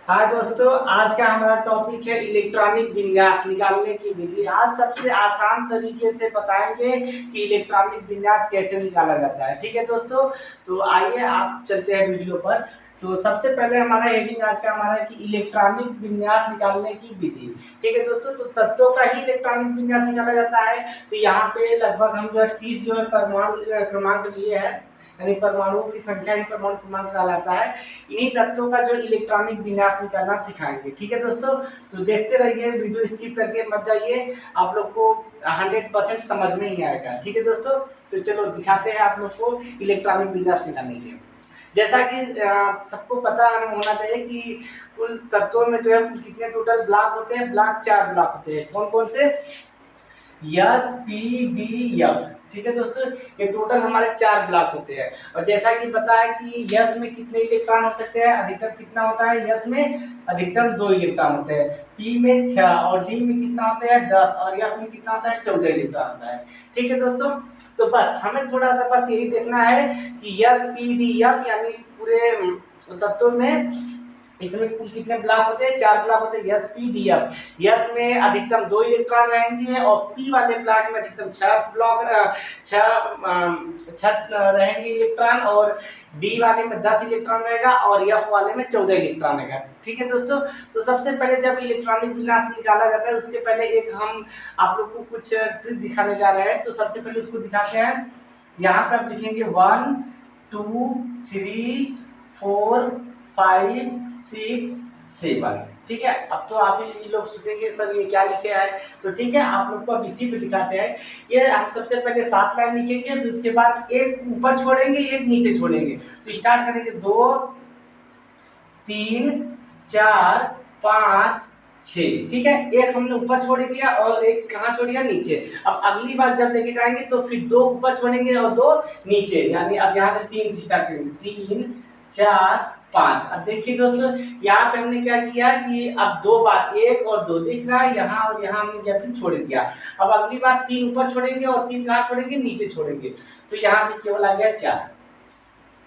हाँ दोस्तों, आज का हमारा टॉपिक है इलेक्ट्रॉनिक विन्यास निकालने की विधि। आज सबसे आसान तरीके से बताएंगे कि इलेक्ट्रॉनिक विन्यास कैसे निकाला जाता है। ठीक है दोस्तों, तो आइए आप चलते हैं वीडियो पर। तो सबसे पहले हमारा हेडिंग आज का हमारा है कि इलेक्ट्रॉनिक विन्यास निकालने की विधि। ठीक है दोस्तों, तो तत्वों का ही इलेक्ट्रॉनिक विन्यास निकाला जाता है। तो यहाँ पे लगभग हम जो है 30 जो है परमाणु क्रमांक लिए हैं, यानी परमाणुओं की संख्या ही परमाणु क्रमांक कहलाता है। इन्हीं तत्वों का जो इलेक्ट्रॉनिक विन्यास निकालना सिखाएंगे। ठीक है दोस्तों, तो देखते रहिए, वीडियो स्किप करके मत जाइए, आप लोग को 100% समझ में ही आएगा। ठीक है दोस्तों, तो चलो दिखाते हैं आप लोग को इलेक्ट्रॉनिक विन्यास निकालने के लिए। जैसा कि सबको पता होना चाहिए कि कुल तत्वों में जो है कुल कितने टोटल ब्लॉक होते हैं। ब्लॉक 4 ब्लॉक होते हैं। कौन कौन से? Yes, P, D, F. ठीक है दोस्तों, ये टोटल हमारे 4 ब्लॉक होते हैं। और जैसा कि बताया कि यस में कितने इलेक्ट्रॉन हो सकते हैं, अधिकतम कितना होता है? यस में अधिकतम 2 इलेक्ट्रॉन होते हैं, पी में 6 और डी में कितना होता है? 10 और एफ में कितना होता है? 14 इलेक्ट्रॉन होता है। ठीक है दोस्तों, तो बस हमें थोड़ा सा बस यही देखना है कि यस, पी, डी, एफ यानी पूरे तत्वों में इसमें कुल कितने ब्लॉक होते हैं? 4 ब्लॉक होते हैं, yes, P, D, F. Yes में अधिकतम 2 इलेक्ट्रॉन रहेंगे और पी वाले ब्लॉक में अधिकतम 6 रहेंगे इलेक्ट्रॉन, और डी वाले में 10 इलेक्ट्रॉन रहेगा और एफ वाले में 14 इलेक्ट्रॉन रहेगा। ठीक है दोस्तों, तो सबसे पहले जब इलेक्ट्रॉनिक विन्यास निकाला जाता है उसके पहले एक हम आप लोग को कुछ ट्रिक दिखाने जा रहे हैं। तो सबसे पहले उसको दिखाते हैं। यहाँ पर लिखेंगे 1 2 3 4 5 6 7। ठीक है, अब तो आप ही लोग सोचेंगे सर ये क्या लिखे है, तो ठीक है आप लोग को अब इसी पे दिखाते हैं। ये हम सबसे पहले 7 लाइन लिखेंगे, फिर उसके बाद एक ऊपर छोड़ेंगे एक नीचे छोड़ेंगे। तो स्टार्ट करेंगे 2 3 4 5 6। ठीक है, एक हमने ऊपर छोड़ दिया और एक कहाँ छोड़ दिया? नीचे। अब अगली बार जब लेके जाएंगे तो फिर 2 ऊपर छोड़ेंगे और 2 नीचे, यानी अब यहाँ से 3 से स्टार्ट करेंगे, 3 4 5। अब देखिए दोस्तों, यहाँ पे हमने क्या किया कि अब 2 बार 1 और 2 दिख रहा है यहाँ, और यहाँ हमने गैप छोड़ दिया। अब अगली बार 3 ऊपर छोड़ेंगे और 3 कहाँ छोड़ेंगे? नीचे छोड़ेंगे। तो यहाँ पे केवल आ गया 4।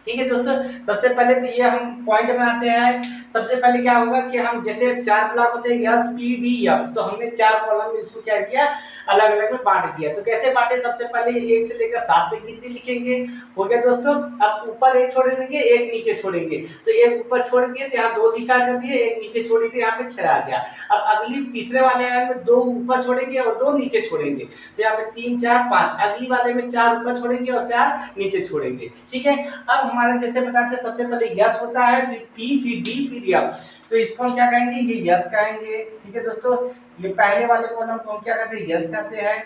ठीक है दोस्तों, सबसे पहले तो ये हम पॉइंट बनाते हैं। सबसे पहले क्या होगा कि हम जैसे 4 ब्लॉक होते हैं एस, पी, डी, एफ, तो हमने 4 कॉलम में इसको क्या किया? अलग अलग में बांट दिया। तो कैसे बांटे? सबसे पहले 1 से लेकर 7 तक कितने लिखेंगे? हो गया दोस्तों। अब ऊपर एक छोड़ देंगे एक नीचे छोड़ेंगे, तो एक ऊपर छोड़ दिए तो यहाँ 2 से स्टार्ट कर दिए, एक नीचे छोड़ी तो यहाँ पे 6 आ गया। अब अगली तीसरे वाले में 2 ऊपर छोड़ेंगे और 2 नीचे छोड़ेंगे, तो यहाँ पे 3 4 5। अगली वाले में 4 ऊपर छोड़ेंगे और 4 नीचे छोड़ेंगे। ठीक है, अब हमारे जैसे बताते हैं सबसे पहले यस होता है, फिर पी, फिर डी, फिर एफ। तो इसको हम क्या कहेंगे? ये यस कहेंगे। ठीक है दोस्तों, ये पहले वाले कॉलम को हम क्या कहते हैं? यस कहते हैं।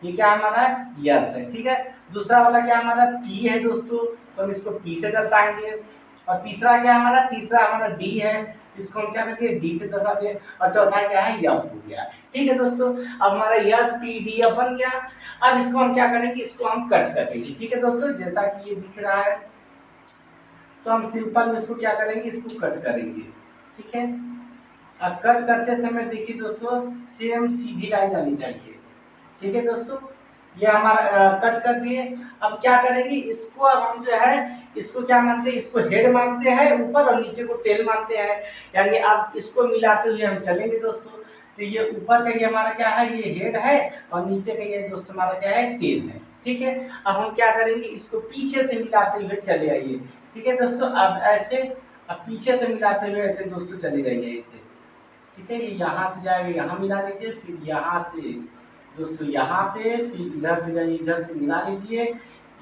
ये क्या हमारा? यस है। ठीक है, दूसरा वाला क्या हमारा? पी है दोस्तों, तो हम इसको पी से दर्शाएंगे। और तीसरा क्या हमारा? तीसरा हमारा डी है, इसको हम क्या कहते हैं? डी से दर्शाते हैं। और चौथा क्या है? एफ हो गया। ठीक है दोस्तों, अब हमारा यस, पी, डी, एफ बन गया। अब इसको हम क्या करेंगे? इसको हम कट कर देंगे। ठीक है दोस्तों, जैसा कि ये दिख रहा है, तो हम सिंपल में इसको क्या करेंगे? इसको कट करेंगे। ठीक है, अब कट करते समय देखिए दोस्तों, सेम सीधी लाइन आनी चाहिए। ठीक है दोस्तों, ये हमारा कट कर दिए। अब क्या करेंगे? इसको अब हम जो है इसको क्या मानते हैं? इसको हेड मानते हैं ऊपर, और नीचे को टेल मानते हैं। यानी अब इसको मिलाते हुए हम चलेंगे दोस्तों। तो ये ऊपर का ये हमारा क्या है? ये हेड है, और नीचे का ये दोस्तों हमारा क्या है? टेल है। ठीक है, अब हम क्या करेंगे? इसको पीछे से मिलाते हुए चले आइए। ठीक है दोस्तों, अब ऐसे अब पीछे से मिलाते हुए ऐसे दोस्तों चले जाइए इसे। ठीक है, ये यहाँ से जाएगा, यहाँ मिला लीजिए, फिर यहाँ से दोस्तों यहाँ पे, फिर इधर से जाइए, इधर से मिला लीजिए,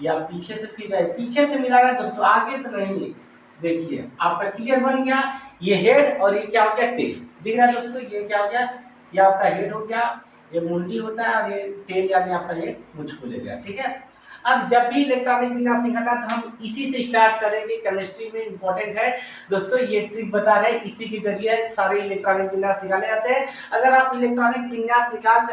या पीछे से फिर जाइए। पीछे से मिलाना दोस्तों, आगे से नहीं। देखिए आपका क्लियर बन गया। ये हेड और ये क्या हो गया? टेल। दिख रहा है दोस्तों, ये क्या हो गया? ये आपका हेड हो गया, ये मुंडी होता है, और ये टेल यानी आपका ये मुझ खुल गया। ठीक है, अब जब भी इलेक्ट्रॉनिक विन्यास निकालना तो हम इसी से स्टार्ट करेंगे। केमिस्ट्री में इंपॉर्टेंट है दोस्तों, ये ट्रिक बता रहे हैं, इसी के जरिए सारे इलेक्ट्रॉनिक विन्यास निकाले जाते हैं। अगर आप इलेक्ट्रॉनिक विन्यास निकाल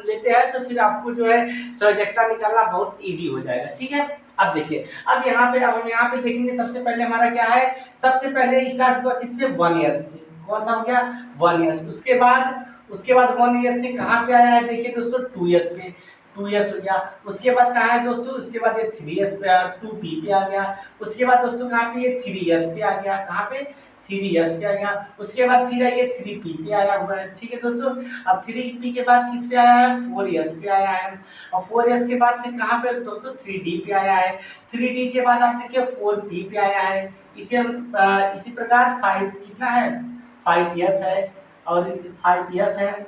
लेते हैं तो फिर आपको जो है सौजकता निकालना बहुत ईजी हो जाएगा। ठीक है, अब देखिए, अब हम यहाँ पे देखेंगे। सबसे पहले हमारा क्या है? सबसे पहले स्टार्ट हुआ किससे? 1 s से। कौन सा हो गया? 1 s। उसके बाद 1 s से कहाँ पे आया है? देखिए दोस्तों 2 s पे, 2 s हो गया। उसके बाद कहाँ है दोस्तों? उसके बाद ये 3 s पे 2p पे आ गया। उसके बाद दोस्तों कहाँ पे? ये 3 s पे आ गया। कहाँ पे? 3s पे आ गया। उसके बाद फिर आइए 3p पे आया हुआ है, ठीक है दोस्तों। अब 3p के बाद किस पे आया है, 4s पे आया है। और 4s के बाद फिर कहाँ पे दोस्तों, 3d पे आया है। 3d के बाद आप देखिए 4p पे आया है। इसी प्रकार 5 कितना है, 5s है। और इस 5s है।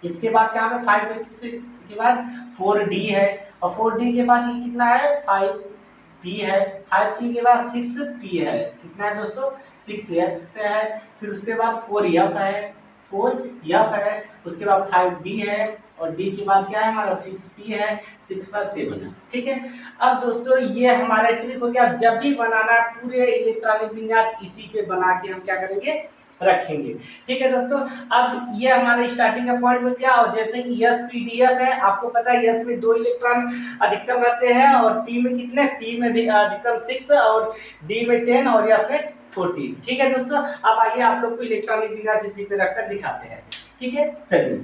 इसके बाद क्या है, 5x के बाद 4d है। और 4d के बाद ये कितना है, 5p है। 5p के बाद 6p है, कितना है दोस्तों, 6x है। फिर उसके बाद 4f है, 4f है। उसके बाद 5d है। और d के बाद क्या है हमारा, 6p है। 6 पर 7 है, ठीक है। अब दोस्तों ये हमारा ट्रिक हो गया। जब भी बनाना पूरे इलेक्ट्रॉनिक विन्यास इसी पे बना के हम क्या करेंगे, रखेंगे, ठीक है दोस्तों। अब ये हमारा स्टार्टिंग का पॉइंट बन गया। और जैसे कि यस पी डी एफ है, आपको पता है यस में 2 इलेक्ट्रॉन अधिकतम रहते हैं, और पी में कितने, पी में अधिकतम 6 और डी में 10 और एफ में 14, ठीक है दोस्तों। अब आइए आप लोग को इलेक्ट्रॉनिक विन्यास इसी पे रखकर दिखाते हैं, ठीक है। चलिए,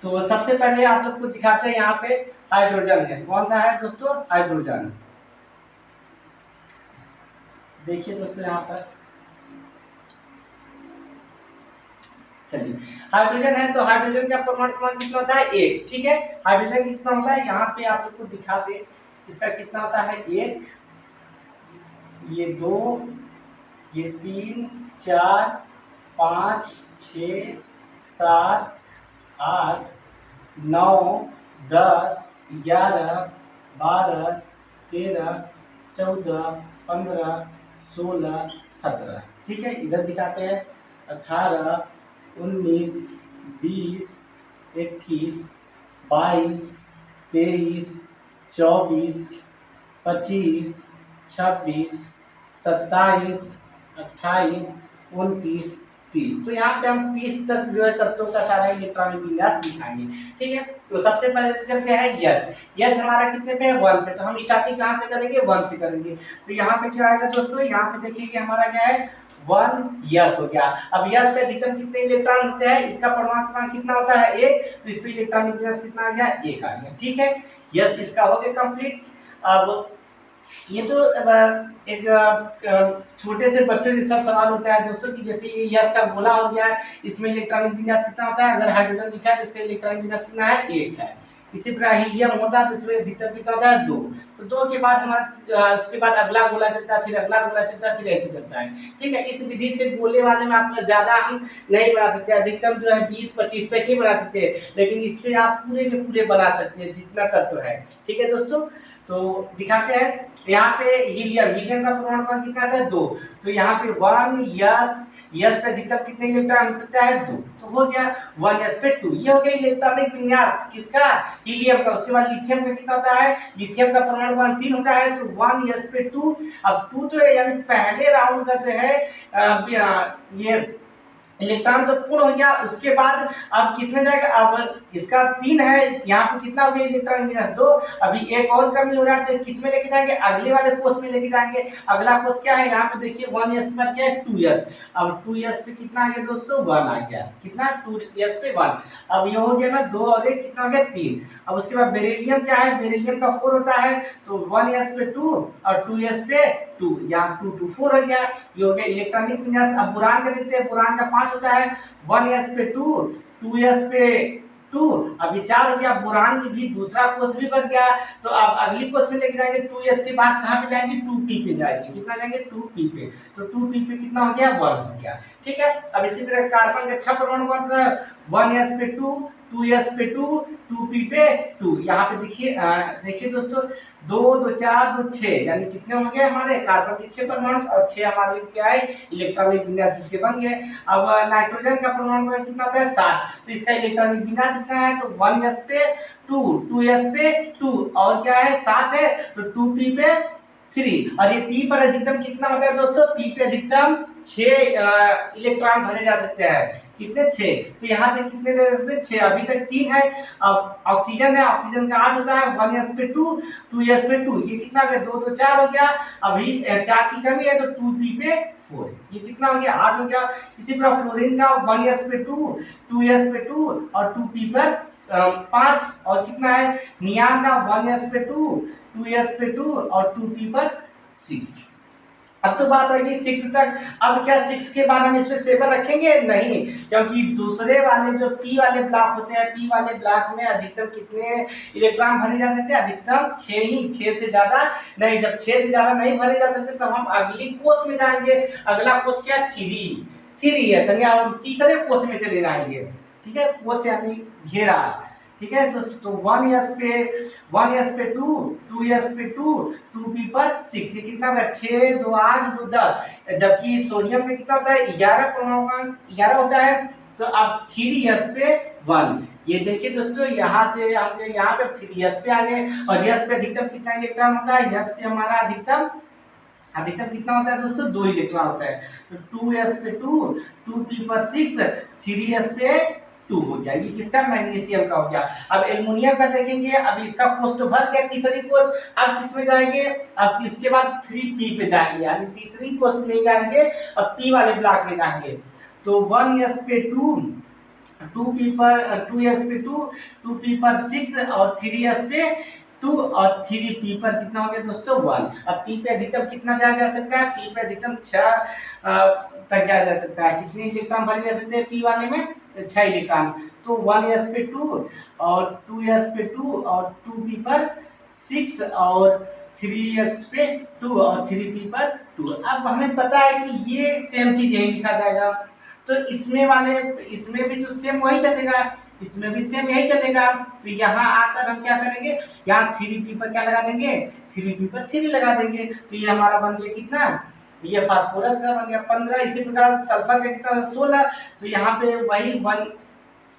तो सबसे पहले आप लोग को दिखाते हैं, यहाँ पे हाइड्रोजन है। कौन सा है दोस्तों, हाइड्रोजन। देखिए दोस्तों यहाँ पर, चलिए हाइड्रोजन है, तो हाइड्रोजन का परमाणु क्रमांक कितना होता है, 1, ठीक है। हाइड्रोजन कितना होता है, यहाँ पे आप लोग को दिखा दे, इसका कितना होता है, 1, ये 2, ये 3, 4, 5, 6, 7, 8, 9, 10, 11, 12, 13, 14, 15, 16, 17, ठीक है। इधर दिखाते हैं 18, 19, 20, 21, 22, 23, 24, 25, 26, 27, 28, 29, 30। तो यहाँ पे हम 30 तक जो है तत्वों का सारा इलेक्ट्रॉनिक विन्यास दिखाएंगे, ठीक है। तो सबसे पहले तो चलते हैं यच। यच हमारा कितने पे है, 1 पे। तो हम स्टार्टिंग कहाँ से करेंगे, 1 से करेंगे। तो यहाँ पे क्या आएगा दोस्तों, यहाँ पे देखिए कि हमारा क्या है, 1 यस हो गया। अब यस पे अधिकतम कितने इलेक्ट्रॉन होते हैं, इसका परमाणु क्रमांक कितना होता है, 1। तो इस पे इलेक्ट्रॉनिक विन्यास कितना आ गया, 1 आ गया, ठीक है। यस इसका हो गया कंप्लीट। अब ये तो एक छोटे से बच्चों के साथ सवाल होता है दोस्तों कि जैसे ये यस का गोला हो गया है, इसमें इलेक्ट्रॉनिक विन्यास कितना होता है, अगर हाइड्रोजन लिखा है तो इसका इलेक्ट्रॉनिक विन्यास कितना है, 1 है। इसी प्रकार हीलियम होता है तो इसमें अधिकतम कितना होता है, 2। तो 2 के बाद हमारा उसके बाद अगला गोला चलता है, फिर अगला गोला चलता है, फिर ऐसे चलता है, ठीक है। इस विधि से गोले वाले में आप ज्यादा हम नहीं बना सकते, अधिकतम जो है 20-25 तक ही बना सकते हैं, लेकिन इससे आप पूरे के पूरे बना सकते हैं जितना तत्व है, ठीक है दोस्तों। तो दिखाते हैं यहाँ पे हीलियम का परमाणु क्रमांक कितना आता है, 2। तो यहाँ पे 1 यस पे अधिकतम कितने इलेक्ट्रॉन हो सकता है, 2। तो हो गया 1 यस पे 2। ये हो गया इलेक्ट्रॉनिक विन्यास किसका, हीलियम का। उसके बाद लिथियम का कितना होता है, लिथियम का परमाणु क्रमांक 3 होता है, तो 1 यस पे 2। अब 2 तो यानी पहले राउंड का जो है ये इलेक्ट्रॉन तो पूर्ण हो गया। उसके बाद अब किसमें जाएगा, अब इसका 3 है, यहाँ पे कितना हो गया इलेक्ट्रॉन विन्यास, 2। अभी एक और कमी हो रहा है, तो किसमें लेके जाएंगे, अगले वाले कोष में लेके जाएंगे। अगला कोष क्या है, यहाँ पे देखिए 1 एस पर क्या है, 2 एस। अब 2 एस पे कितना आ गया दोस्तों, 1 आ गया, कितना 2 एस पे 1। अब ये हो गया ना 2 और 1 कितना हो गया, 3। अब उसके बाद बेरिलियम क्या है, बेरिलियम का 4 होता है, तो 1 एस पे 2 और 2 एस पे 2, यहाँ 2 2 4 हो गया। ये हो गया इलेक्ट्रॉनिक विन्यास। अब बोरान का देखते हैं, बोरान का 5 होता है, 1 एस पे 2, 2 एस पे 2, अभी 4 हो गया। बोरान में भी दूसरा कोष भी बन गया। तो अब अगली कोष में लेके जाएंगे, 2 एस के बाद कहाँ पे जाएंगे, 2p पे जाएंगे। कितना जाएंगे, 2p पे। तो 2p पे कितना हो गया, 1 हो गया, ठीक है। अब इसी तरह कार्बन का 6 परमाणु कौन सा है, 1 एस पे 2, 2 एस पे 2, 2p पे 2। यहाँ पे देखिए दोस्तों, 2 2 4 2 6, यानी कितने हो गए हमारे कार्बन के 6 परमाणु, और 6 हमारे क्या है, इलेक्ट्रॉनिक विन्यास इसके बन गए। अब नाइट्रोजन का परमाणु कितना होता है, 7। तो इसका इलेक्ट्रॉनिक विन्यास कितना है, तो 1 एस पे 2, 2 एस पे 2, और क्या है 7 है, तो 2p पे 3। और ये p पर अधिकतम कितना होता है दोस्तों, p पे अधिकतम 6 इलेक्ट्रॉन भरे जा सकते हैं, कितने, 6। तो यहाँ तक कितने दे सकते हैं, 6। अभी तक 3 है। अब ऑक्सीजन है, ऑक्सीजन का 8 होता है, 1 एस पे 2, 2 एस पे 2, ये कितना हो गया, 2 2 4 हो गया। अभी 4 की कमी है, तो 2p पे 4, ये कितना हो गया, 8 हो गया। इसी प्रकार फ्लोरीन का 1 एस पे 2, 2 एस पे 2 और 2p पर 5, और कितना है, नियान का 1 एस पे 2, 2 एस पे 2 और 2p पर 6। अब तो बात आएगी 6 तक। अब क्या 6 के बाद हम इसमें 7 रखेंगे? नहीं, क्योंकि दूसरे वाले जो पी वाले ब्लॉक होते हैं, पी वाले ब्लॉक में अधिकतम कितने इलेक्ट्रॉन भरे जा सकते हैं? अधिकतम 6 ही, 6 से ज्यादा नहीं। जब 6 से ज्यादा नहीं भरे जा सकते तो हम अगली कोष में जाएंगे। अगला कोष क्या? 3 3 है समझा, और तीसरे कोष में चले जाएंगे। ठीक है, कोष यानी घेरा। ठीक है दोस्तों, तो 1s पे 2, 2s पे 2, 2p पर 6, ये कितना होगा? 6 2 8 2 10। जबकि सोडियम का कितना होता है? 11 परमाणु 11 होता है। तो अब 3s पे 1, ये देखिए दोस्तों, यहाँ से हम यहाँ पे 3s पे आ गए। और s पे अधिकतम कितना इलेक्ट्रॉन होता है? s पे हमारा अधिकतम कितना होता है दोस्तों? 2 इलेक्ट्रॉन होता है। तो 2s पे 2, 2p पर 6, 3s पे 2 हो गया। ये किसका? मैग्नीशियम का हो गया। अब एल्युमिनियम का देखेंगे। अब इसका कोष तो भर गया, तीसरी कोष। अब किस में जाएंगे? अब इसके बाद 3p पे जाएंगे, यानी तीसरी कोष में जाएंगे। अब p वाले ब्लॉक में जाएंगे। तो 1s पे 2, 2p पर 2s पे 2, 2p पर 6 और 3s पे 2 और 3p पर कितना हो गया दोस्तों? 1। अब p पे अधिकतम कितना जाया जा सकता है? p पे अधिकतम 6 तक जाया जा सकता है। कितने इलेक्ट्रॉन भरे जा सकते हैं p वाले में? 6 इलेक्ट्रॉन। तो 1s पे 2 और 2s पे 2 और 2p पर 6 और 3s पे 2 और 3p पर 2। अब हमें पता है कि ये सेम चीज यही लिखा जाएगा। तो इसमें भी तो सेम वही चलेगा, इसमें भी सेम यही चलेगा। तो यहाँ आकर हम क्या करेंगे? यहाँ 3p पर क्या लगा देंगे? 3p पर 3 लगा देंगे। तो ये हमारा बन गया कितना? ये फास्फोरस का बन गया 15। इसी प्रकार सल्फर का कितना? 16। तो यहाँ पे वही 1,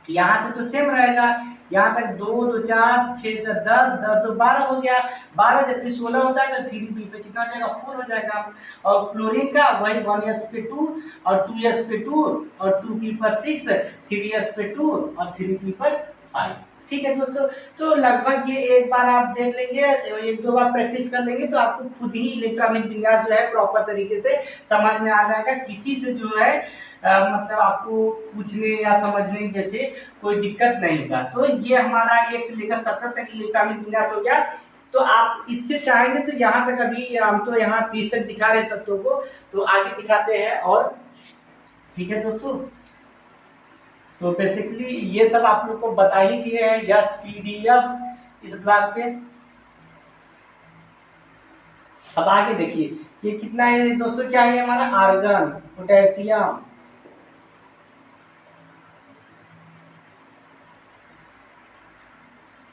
यहाँ तक तो सेम रहेगा। यहाँ तक 2 2 4 6 4 10 10 तो 12 हो गया। 12 जबकि 16 होता है तो 3p पे कितना हो जाएगा? 4 हो जाएगा। और क्लोरीन का वही 1s पे 2 और 2s पे 2 और 2p पर 6, 3s पे 2 और 3p पर 5। ठीक है दोस्तों, तो लगभग ये एक बार आप देख लेंगे, एक दो बार प्रैक्टिस कर लेंगे तो आपको खुद ही इलेक्ट्रॉनिक विन्यास जो है प्रॉपर तरीके से समझ में आ जाएगा। किसी से जो है मतलब आपको पूछने या समझने जैसे कोई दिक्कत नहीं होगा। तो ये हमारा 1 से लेकर 70 तक इलेक्ट्रॉनिक विन्यास हो गया। तो आप इससे चाहेंगे तो यहाँ तक, अभी हम तो यहाँ 30 तक दिखा रहे तत्वों को, तो आगे दिखाते हैं। और ठीक है दोस्तों, तो बेसिकली ये सब आप लोग को बता ही दिए हैं यस पीडीएफ इस ब्लॉग पे। अब आगे देखिए ये कितना है दोस्तों? क्या है हमारा? Argon, potassium.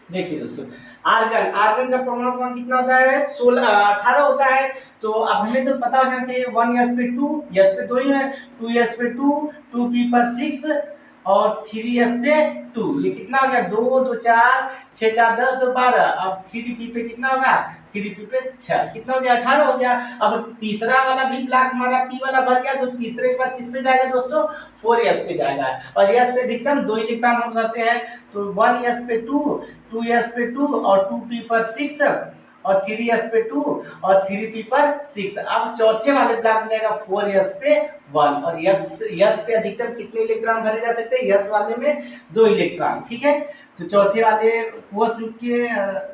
देखिए दोस्तों, आर्गन का परमाणु क्रमांक कितना होता है? 18 होता है। तो अब हमें तो पता होना चाहिए 1s पे 2, s पे 2 ही है, 2s पे 2, 2p पर 6 और 3s पे 2। ये कितना हो गया? 2 2 4 6 4 10 2 12। अब 3p पे कितना होगा? 3p पे 6, कितना हो गया? 18 हो गया। अब तीसरा वाला भी ब्लॉक हमारा p वाला भर गया। तो तीसरे के बाद किस पे जाएगा दोस्तों? 4s पे जाएगा। और s पे अधिकतम 2 इलेक्ट्रॉन हम रहते हैं। तो 1s पे 2, 2s पे 2 और 2p पर 6 और 3s पे 2 और 3p पर 6। अब चौथे वाले ब्लॉक में जाएगा 4s पे 1। और s पे अधिकतम कितने इलेक्ट्रॉन भरे जा सकते हैं? s वाले में 2 इलेक्ट्रॉन। ठीक है, तो चौथे वाले कोष के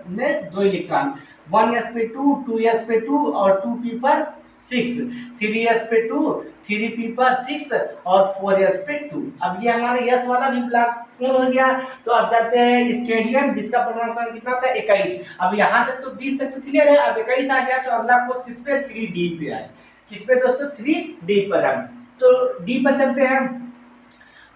में 2 इलेक्ट्रॉन। 1s पे 2, 2s पे 2 और 2p पर 6, 3s पे 2, 3p पर 6 और 4s पे 2। अब ये हमारा s वाला भी ब्लॉक पूर्ण हो गया। तो अब जाते हैं स्केंडियम, जिसका परमाणु क्रमांक कितना होता है? 21। अब यहाँ तक तो 20 तक तो क्लियर है। अब 21 आ गया तो अगला कोष किस पे? 3d पे है। किस पे दोस्तों? 3d पर है। तो d पर चलते हैं।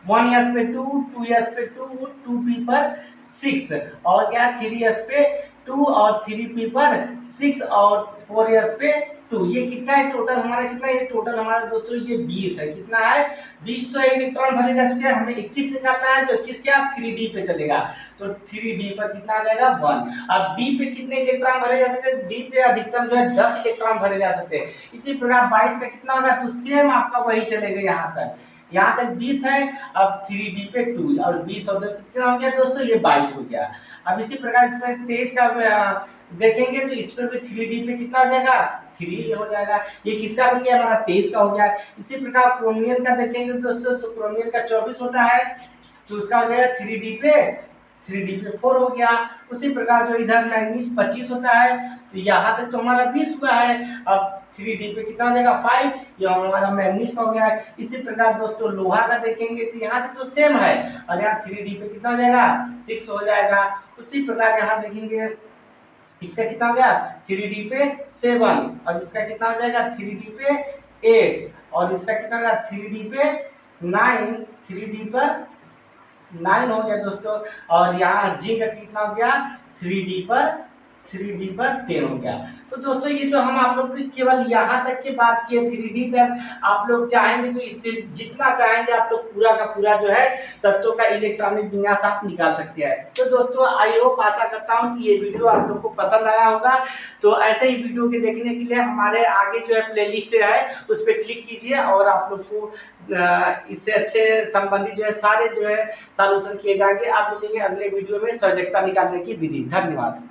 1s पे 2, 2s पे 2, 2p पर 6 और क्या? 3s पे 2 और 3p पर 6 और 4s पे 2। ये कितना है टोटल हमारा? कितना है टोटल हमारा दोस्तों? ये 20 है। कितना है? 20 तो इलेक्ट्रॉन भरे जा चुके हैं। हमें 21 निकालना है। तो 21 क्या? 3d पे चलेगा। तो 3d पर कितना आ जाएगा? 1। अब d पे कितने इलेक्ट्रॉन भरे जा सकते हैं? d पे अधिकतम जो है 10 इलेक्ट्रॉन भरे जा सकते हैं। इसी प्रकार 22 का कितना होगा? तो सेम आपका वही चलेगा। यहाँ तक 20 है। अब 3d पे 2 और 20 और 2 कितना हो गया दोस्तों? ये 22 हो गया। अब इसी प्रकार इसमें 23 का देखेंगे तो इस पर भी 3d पे कितना हो जाएगा? 3 हो जाएगा। ये किसका बन गया? हमारा 23 का हो गया। इसी प्रकार क्रोमियम का देखेंगे दोस्तों, तो क्रोमियम का 24 होता है। तो उसका हो जाएगा 3d पे 3D पे 4 हो गया। उसी प्रकार जो इधर मैंगनीज 25 होता है, तो यहाँ तक तो हमारा 20 हुआ है। अब 3D पे कितना हो जाएगा 5, ये हमारा मैंगनीज का हो गया है। इसी प्रकार दोस्तों लोहा का देखेंगे तो यहाँ तक तो सेम है, और यहाँ 3D पे कितना हो जाएगा 6 हो जाएगा। उसी प्रकार यहाँ देखेंगे इसका कितना हो गया 3D पे 7, और इसका कितना हो जाएगा 3D पे 8, और इसका कितना हो गया 3D पे 9, 3D पर 9 हो गया दोस्तों। और यहाँ जिंक का कितना हो गया 3D पर 10 हो गया। तो दोस्तों ये जो हम आप लोग की केवल यहाँ तक की बात की है 3D तक, आप लोग चाहेंगे तो इससे जितना चाहेंगे आप लोग पूरा का पूरा जो है तत्वों का इलेक्ट्रॉनिक विन्यास आप निकाल सकते हैं। तो दोस्तों आई होप आशा करता हूँ कि ये वीडियो आप लोग को पसंद आया होगा। तो ऐसे ही वीडियो के देखने के लिए हमारे आगे जो है प्लेलिस्ट है उस पर क्लिक कीजिए, और आप लोग को इससे अच्छे संबंधित जो है सारे जो है सॉल्यूशन किए जाएंगे। आप मिलेंगे अगले वीडियो में सौजकता निकालने की विधि। धन्यवाद।